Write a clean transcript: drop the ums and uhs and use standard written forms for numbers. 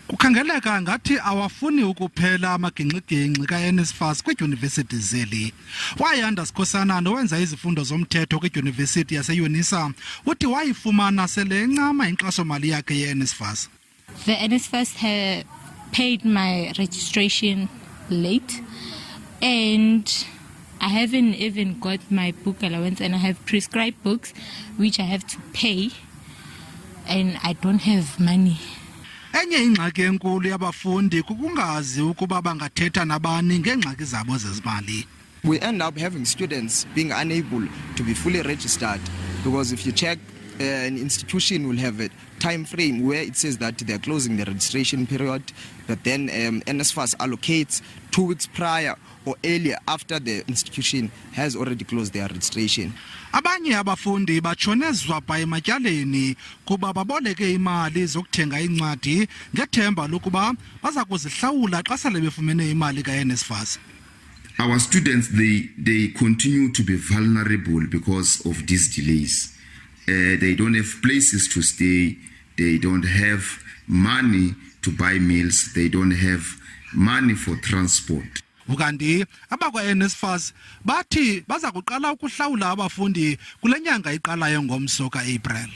Kukhangeleka ngathi awafuni ukuphela amagingxigingxi ka-NSFAS kwiidyunivesithi zeli. Wayanda Sikhosana nowenza izifundo zomthetho kwidyunivesithi yaseUnisa uthi wayifumana sele encama inkxaso-mali yakhe ye-NSFAS. The NSFAS had paid my registration late and I haven't even got my book allowance and I have prescribed books which I have to pay and I don't have money. Enye ingxaki enkulu yabafundi kukungazi ukuba bangathetha nabani ngengxaki zabo zezimali. We end up having students being unable to be fully registered because if you check an institution will have a time frame where it says that they're closing the registration period, but then NSFAS allocates 2 weeks prior or earlier after the institution has already closed their registration. Abanye abafundi batshonezwa pha ematyaleni kuba baboleke imali zokuthenga incwadi ngethemba lokuba baza kuzihlawula xa sele befumene imali ka-NSFAS. Our students, they continue to be vulnerable because of these delays. They don't have places to stay, they don't have money to buy meals, they don't have money for transport. Ukanti abakwa-NSFAS bathi baza kuqala ukuhlawula abafundi kule nyanga iqalayo ngomso ka-April.